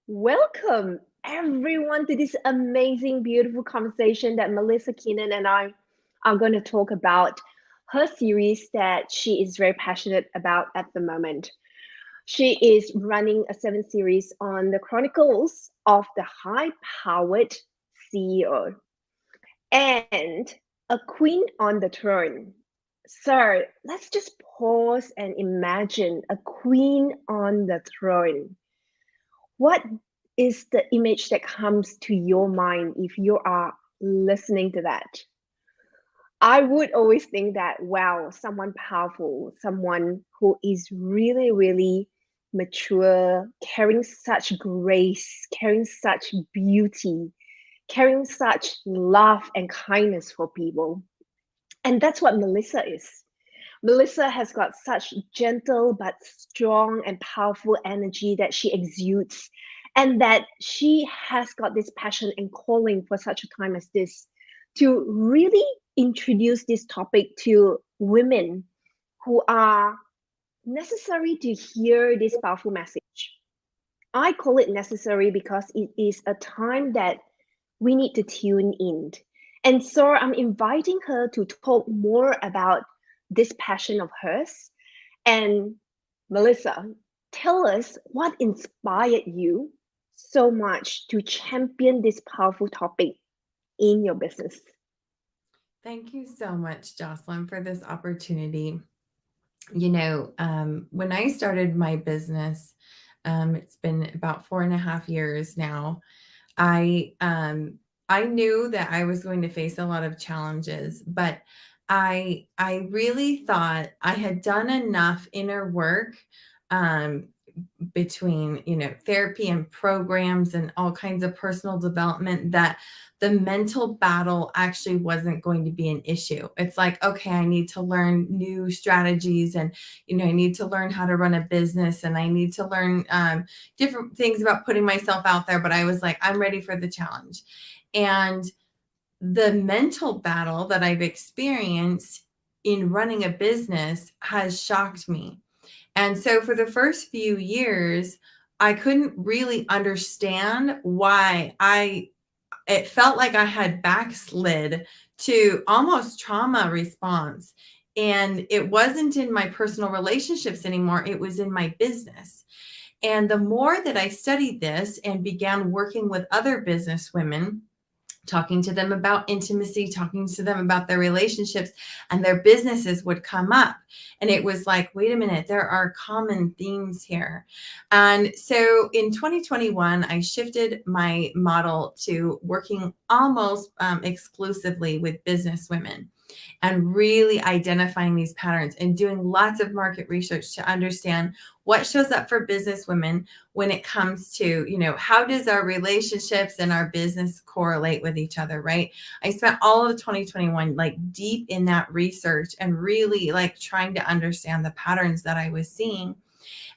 Welcome everyone to this amazing, beautiful conversation that Melisa Keenan and I are going to talk about her series that she is very passionate about at the moment. She is running a 7 series on the Chronicles of the High-Powered CEO and a queen on the throne. So let's just pause and imagine a queen on the throne. What is the image that comes to your mind if you are listening to that? I would always think that, wow, someone powerful, someone who is really, really mature, carrying such grace, carrying such beauty, carrying such love and kindness for people. And that's what Melissa is. Melissa has got such gentle but strong and powerful energy that she exudes, and that she has got this passion and calling for such a time as this to really introduce this topic to women who are necessary to hear this powerful message. I call it necessary because it is a time that we need to tune in. And so I'm inviting her to talk more about this passion of hers. And Melissa, tell us what inspired you so much to champion this powerful topic in your business. Thank you so much, Jocelyn, for this opportunity. When I started my business, it's been about 4.5 years now. I um, I knew that I was going to face a lot of challenges, but I really thought I had done enough inner work um, between therapy and programs and all kinds of personal development that the mental battle actually wasn't going to be an issue. It's like, okay, I need to learn new strategies, and I need to learn how to run a business, and I need to learn different things about putting myself out there. But I was like, I'm ready for the challenge. And the mental battle that I've experienced in running a business has shocked me. And so for the first few years, I couldn't really understand why it felt like I had backslid to almost trauma response. And it wasn't in my personal relationships anymore, it was in my business. And the more that I studied this and began working with other business women, talking to them about intimacy, talking to them about their relationships, and their businesses would come up. And it was like, wait a minute, there are common themes here. And so in 2021, I shifted my model to working almost exclusively with business women, and really identifying these patterns and doing lots of market research to understand what shows up for business women when it comes to, how does our relationships and our business correlate with each other, right? I spent all of 2021 like deep in that research and really like trying to understand the patterns that I was seeing.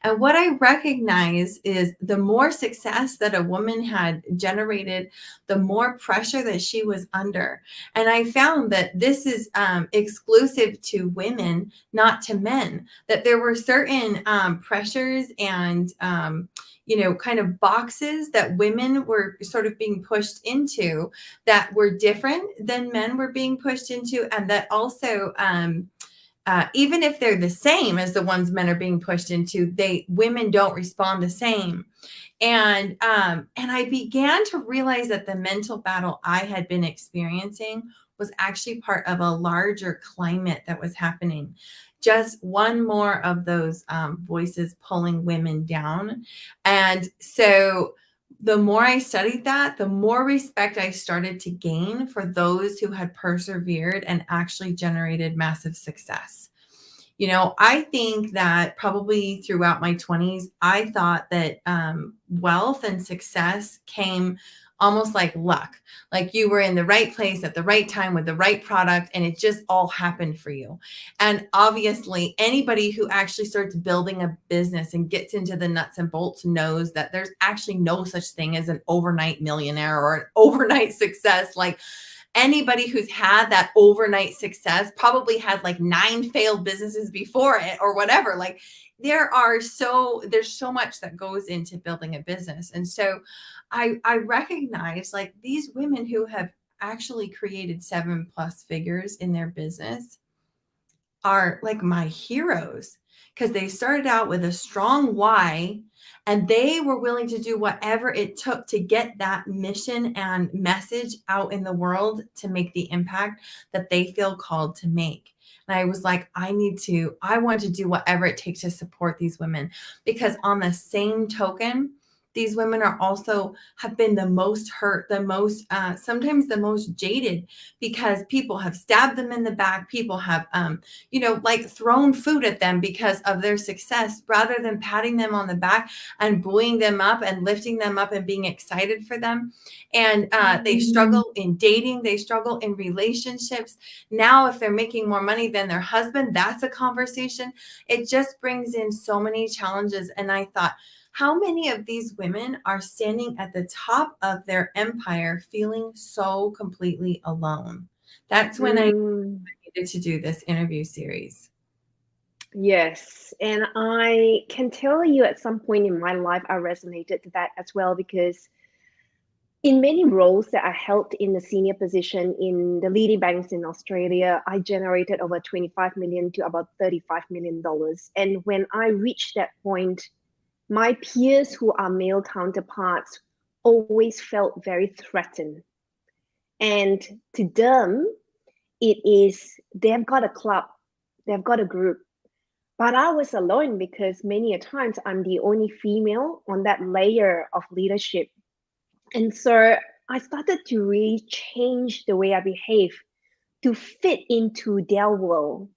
And what I recognize is the more success that a woman had generated, the more pressure that she was under. And I found that this is exclusive to women, not to men, that there were certain pressures and kind of boxes that women were sort of being pushed into that were different than men were being pushed into, and that also even if they're the same as the ones men are being pushed into, women don't respond the same. And I began to realize that the mental battle I had been experiencing was actually part of a larger climate that was happening. Just one more of those voices pulling women down. And so the more I studied that, the more respect I started to gain for those who had persevered and actually generated massive success. I think that probably throughout my 20s, I thought that wealth and success came almost like luck. Like you were in the right place at the right time with the right product, and it just all happened for you. And obviously, anybody who actually starts building a business and gets into the nuts and bolts knows that there's actually no such thing as an overnight millionaire or an overnight success. Like, anybody who's had that overnight success probably had like 9 failed businesses before it or whatever. Like, there's so much that goes into building a business. And so I recognize like these women who have actually created 7+ figures in their business are like my heroes, because they started out with a strong why and they were willing to do whatever it took to get that mission and message out in the world to make the impact that they feel called to make. And I was like, I want to do whatever it takes to support these women, because on the same token, these women are also have been the most hurt, the most, sometimes the most jaded, because people have stabbed them in the back. People have, like thrown food at them because of their success, rather than patting them on the back and buoying them up and lifting them up and being excited for them. And they struggle in dating, they struggle in relationships. Now, if they're making more money than their husband, that's a conversation. It just brings in so many challenges. And I thought, how many of these women are standing at the top of their empire feeling so completely alone? That's when I Mm, needed to do this interview series. yes. And I can tell you at some point in my life, I resonated to that as well, because in many roles that I held in the senior position in the leading banks in Australia, I generated over 25 million to about $35 million. And when I reached that point, my peers who are male counterparts always felt very threatened. And to them, it is they've got a club, they've got a group. But I was alone because many a times I'm the only female on that layer of leadership. And so I started to really change the way I behave to fit into their world.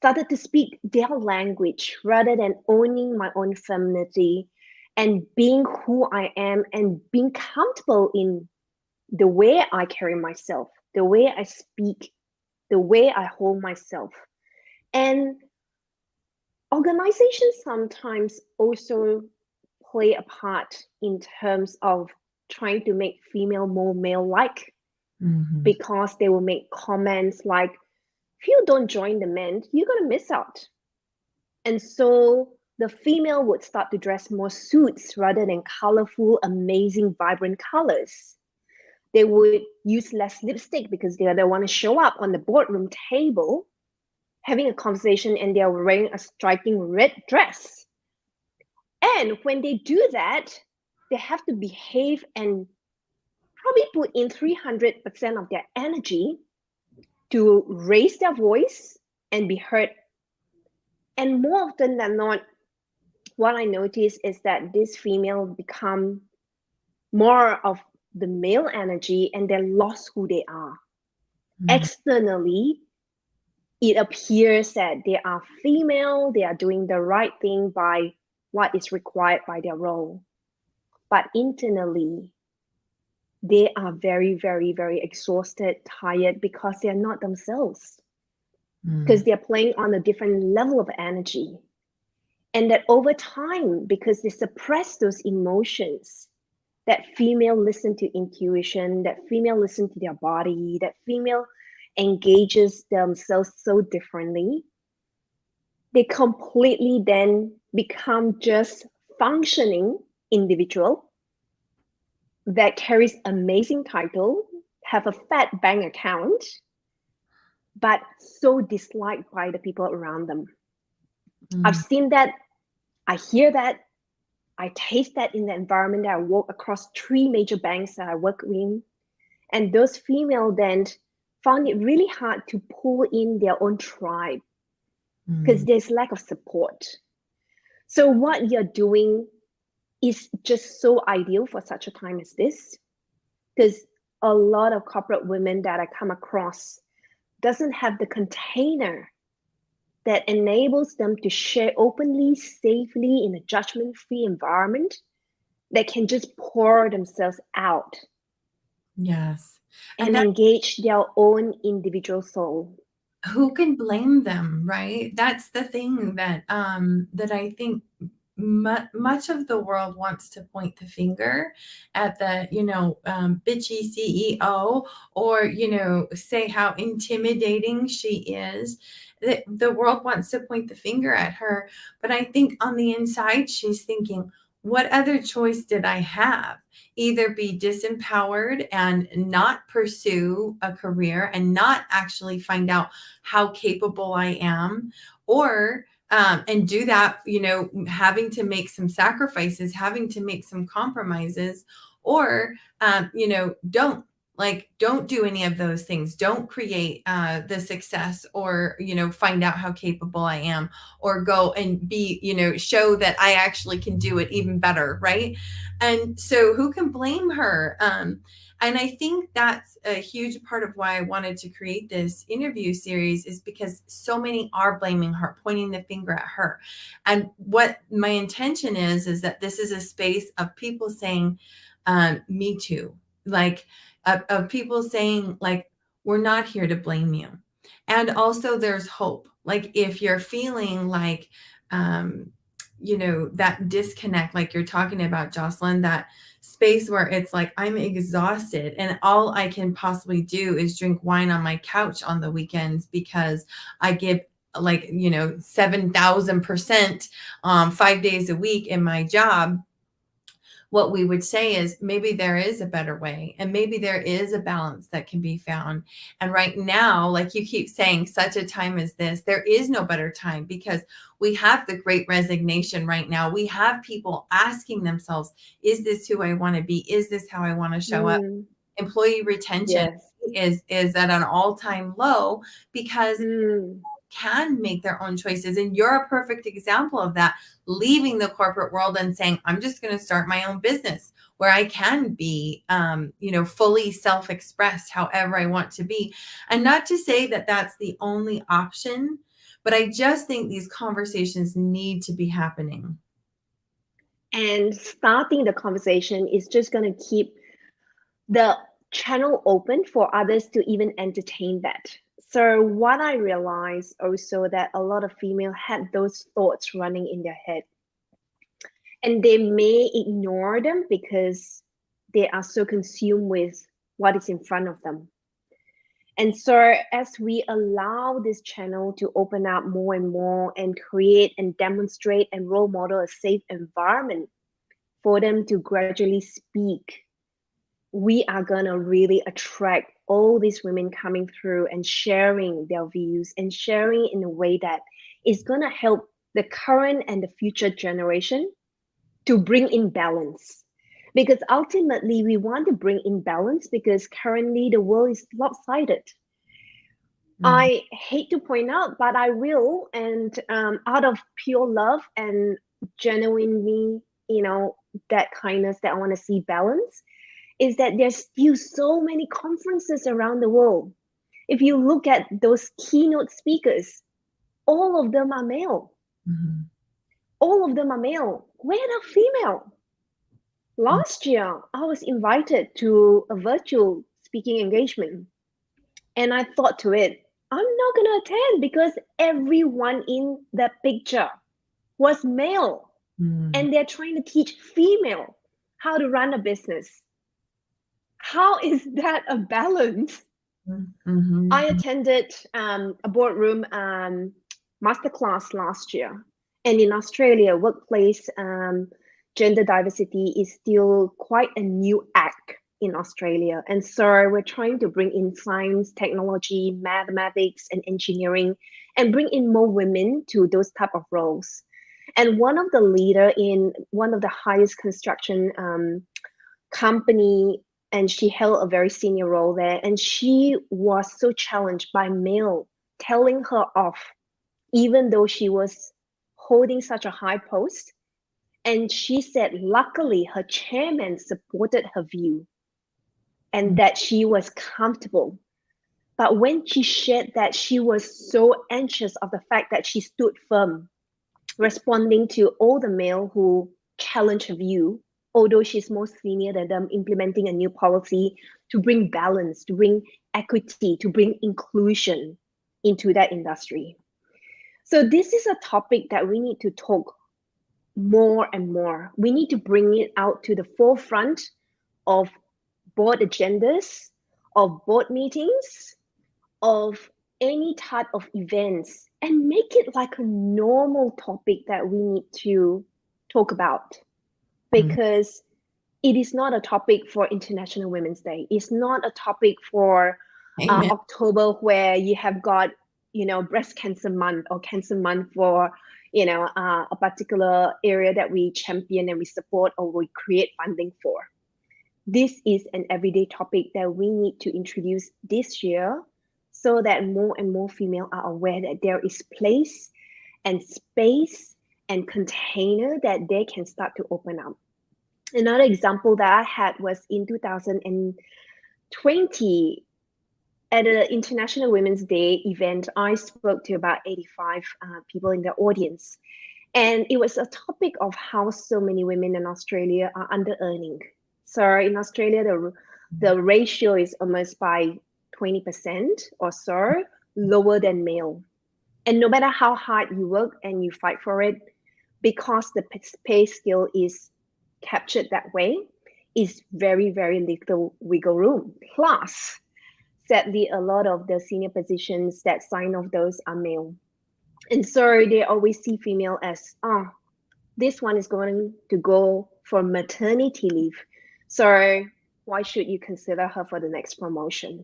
Started to speak their language rather than owning my own femininity and being who I am and being comfortable in the way I carry myself, the way I speak, the way I hold myself. And organizations sometimes also play a part in terms of trying to make female more male-like, Mm-hmm. because they will make comments like, if you don't join the men, you're going to miss out. And so the female would start to dress more suits rather than colorful, amazing, vibrant colors. They would use less lipstick because they don't want to show up on the boardroom table having a conversation and they're wearing a striking red dress. And when they do that, they have to behave and probably put in 300% of their energy to raise their voice and be heard. And more often than not, what I notice is that this female become more of the male energy and they lost who they are. Mm-hmm. Externally, it appears that they are female, they are doing the right thing by what is required by their role. But internally, they are very, very, very exhausted, tired because they are not themselves, because they're playing on a different level of energy. And that over time, because they suppress those emotions, that female listen to intuition, that female listen to their body, that female engages themselves so differently, they completely then become just functioning individual that carries amazing title, have a fat bank account, but so disliked by the people around them. I've seen that, I hear that, I taste that in the environment that I work across 3 major banks that I work in. And those female then found it really hard to pull in their own tribe because there's lack of support. So what you're doing is just so ideal for such a time as this, because a lot of corporate women that I come across doesn't have the container that enables them to share openly, safely in a judgment-free environment that can just pour themselves out. Yes. And And that, engage their own individual soul. who can blame them, right? That's the thing that I think much of the world wants to point the finger at the, bitchy CEO, or, say how intimidating she is. The world wants to point the finger at her. But I think on the inside, she's thinking, what other choice did I have? Either be disempowered and not pursue a career and not actually find out how capable I am, or and do that, having to make some sacrifices, having to make some compromises, or, don't do any of those things. Don't create the success, or, find out how capable I am, or go and be, show that I actually can do it even better. Right. And so who can blame her? And I think that's a huge part of why I wanted to create this interview series, is because so many are blaming her, pointing the finger at her. And what my intention is that this is a space of people saying, me too, like, of people saying, like, we're not here to blame you. And also there's hope. Like, if you're feeling like, that disconnect, like you're talking about, Jocelyn, that space where it's like, I'm exhausted and all I can possibly do is drink wine on my couch on the weekends because I give, like, 7,000%, 5 days a week in my job. What we would say is, maybe there is a better way, and maybe there is a balance that can be found. And right now, like you keep saying, such a time as this, there is no better time, because we have the great resignation right now. We have people asking themselves, is this who I want to be? Is this how I want to show up? Mm, Employee retention yes. is at an all-time low, because Mm. can make their own choices. And you're a perfect example of that, leaving the corporate world and saying, I'm just going to start my own business where I can be, fully self-expressed however I want to be. And not to say that that's the only option, but I just think these conversations need to be happening. And starting the conversation is just going to keep the channel open for others to even entertain that. So what I realized also, that a lot of female had those thoughts running in their head, and they may ignore them because they are so consumed with what is in front of them. And so as we allow this channel to open up more and more, and create and demonstrate and role model a safe environment for them to gradually speak, we are going to really attract all these women coming through and sharing their views, and sharing in a way that is going to help the current and the future generation to bring in balance. Because ultimately, we want to bring in balance, because currently the world is lopsided. I hate to point out, but I will, and out of pure love and genuinely, that kindness, that I want to see balance, is that there's still so many conferences around the world. If you look at those keynote speakers, all of them are male. Mm-hmm. All of them are male. Where are female? Last year, I was invited to a virtual speaking engagement, and I thought to it, I'm not going to attend, because everyone in that picture was male, Mm-hmm. and they're trying to teach female how to run a business. How is that a balance? Mm-hmm. I attended a boardroom masterclass last year, and in Australia, workplace gender diversity is still quite a new act in Australia. And so we're trying to bring in science, technology, mathematics, and engineering, and bring in more women to those type of roles. And one of the leader in one of the highest construction company, and she held a very senior role there, and she was so challenged by male telling her off, even though she was holding such a high post. And she said luckily her chairman supported her view, and that she was comfortable. But when she shared that, she was so anxious of the fact that she stood firm, responding to all the male who challenged her view, although she's more senior than them, implementing a new policy to bring balance, to bring equity, to bring inclusion into that industry. So this is a topic that we need to talk more and more. We need to bring it out to the forefront of board agendas, of board meetings, of any type of events, and make it like a normal topic that we need to talk about, because it is not a topic for International Women's Day. It's not a topic for Amen. October, where you have got, breast cancer month or cancer month for, a particular area that we champion and we support or we create funding for. This is an everyday topic that we need to introduce this year, so that more and more females are aware that there is place and space and container that they can start to open up. Another example that I had was in 2020 at an International Women's Day event. I spoke to about 85 people in the audience. And it was a topic of how so many women in Australia are under earning. So in Australia, the ratio is almost by 20% or so lower than male. And no matter how hard you work and you fight for it, because the pay scale is captured that way, is very, very little wiggle room. Plus, sadly, a lot of the senior positions that sign off those are male. And so they always see female as, this one is going to go for maternity leave. So why should you consider her for the next promotion?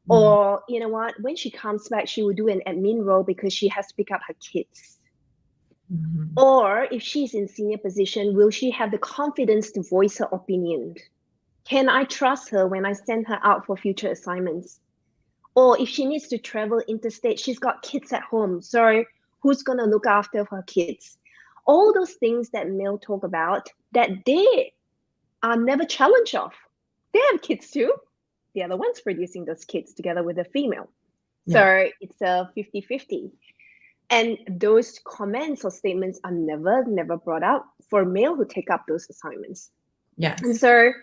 Or, you know what, when she comes back, she will do an admin role because she has to pick up her kids. Or if she's in senior position, will she have the confidence to voice her opinion? Can I trust her when I send her out for future assignments? Or if she needs to travel interstate, she's got kids at home. So who's going to look after her kids? All those things that male talk about that they are never challenged of. They have kids too. They are the ones producing those kids together with a female. Yeah. So it's a 50-50. And those comments or statements are never brought up for male who take up those assignments. Yes. And so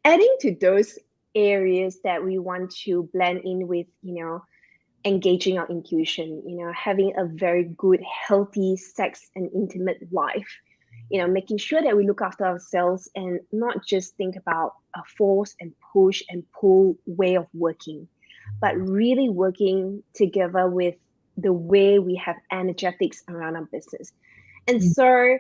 adding to those areas that we want to blend in with, engaging our intuition, having a very good, healthy sex and intimate life, making sure that we look after ourselves and not just think about a force and push and pull way of working, but really working together with the way we have energetics around our business. And so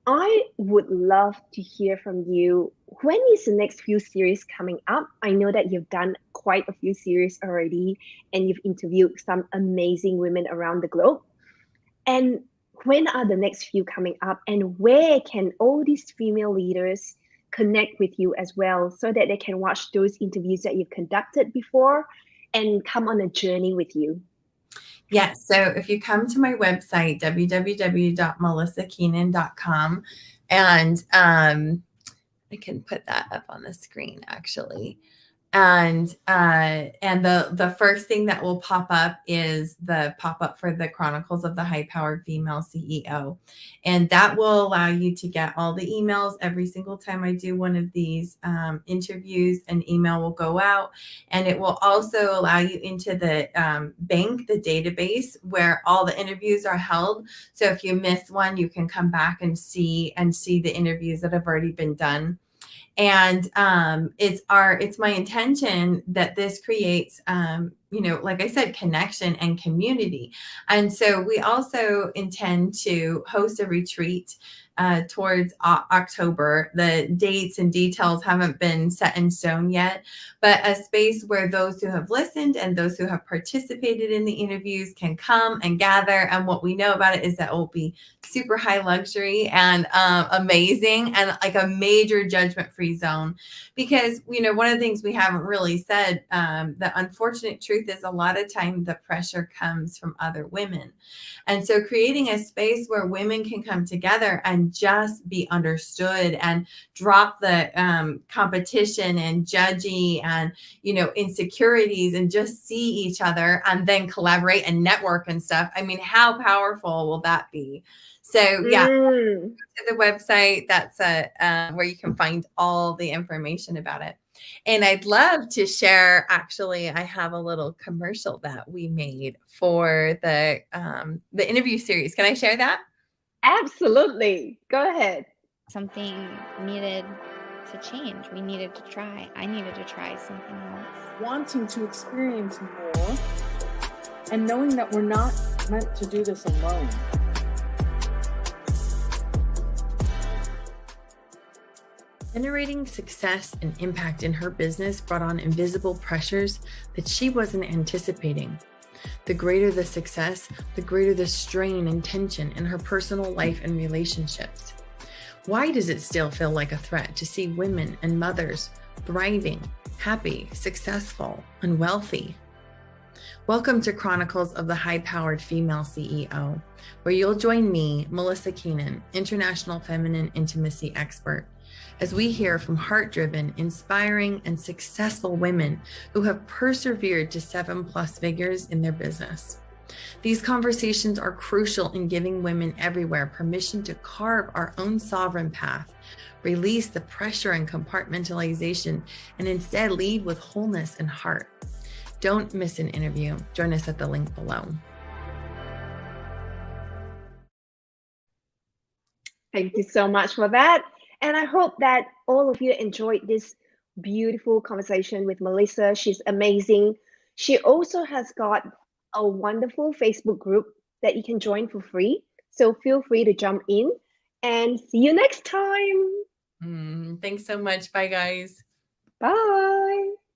I would love to hear from you. When is the next few series coming up? I know that you've done quite a few series already and you've interviewed some amazing women around the globe. And when are the next few coming up? And where can all these female leaders connect with you as well, so that they can watch those interviews that you've conducted before and come on a journey with you? Yes. So if you come to my website, www.melisakeenan.com, and I can put that up on the screen actually. And the first thing that will pop up is the pop-up for the Chronicles of the High-Powered Female CEO. And that will allow you to get all the emails every single time I do one of these interviews. An email will go out, and it will also allow you into the bank, the database where all the interviews are held. So if you miss one, you can come back and see the interviews that have already been done. And it's my intention that this creates, like I said, connection and community. And so we also intend to host a retreat towards October. The dates and details haven't been set in stone yet, but a space where those who have listened and those who have participated in the interviews can come and gather. And what we know about it is that it will be super high luxury and amazing, and like a major judgment-free zone. Because, one of the things we haven't really said, the unfortunate truth is a lot of time the pressure comes from other women. And so creating a space where women can come together and just be understood and drop the competition and judgy and, insecurities, and just see each other and then collaborate and network and stuff. I mean, how powerful will that be? So yeah, to the website, that's where you can find all the information about it. And I'd love to share, actually, I have a little commercial that we made for the interview series. Can I share that? Absolutely. Go ahead. Something needed to change. We needed to try. I needed to try something else. Wanting to experience more and knowing that we're not meant to do this alone. Generating success and impact in her business brought on invisible pressures that she wasn't anticipating. The greater the success, the greater the strain and tension in her personal life and relationships. Why does it still feel like a threat to see women and mothers thriving, happy, successful, and wealthy? Welcome to Chronicles of the High-Powered Female CEO, where you'll join me, Melisa Keenan, international feminine intimacy expert, as we hear from heart-driven, inspiring, and successful women who have persevered to 7+ figures in their business. These conversations are crucial in giving women everywhere permission to carve our own sovereign path, release the pressure and compartmentalization, and instead lead with wholeness and heart. Don't miss an interview. Join us at the link below. Thank you so much for that. And I hope that all of you enjoyed this beautiful conversation with Melisa. She's amazing. She also has got a wonderful Facebook group that you can join for free. So feel free to jump in and see you next time. Thanks so much. Bye, guys. Bye.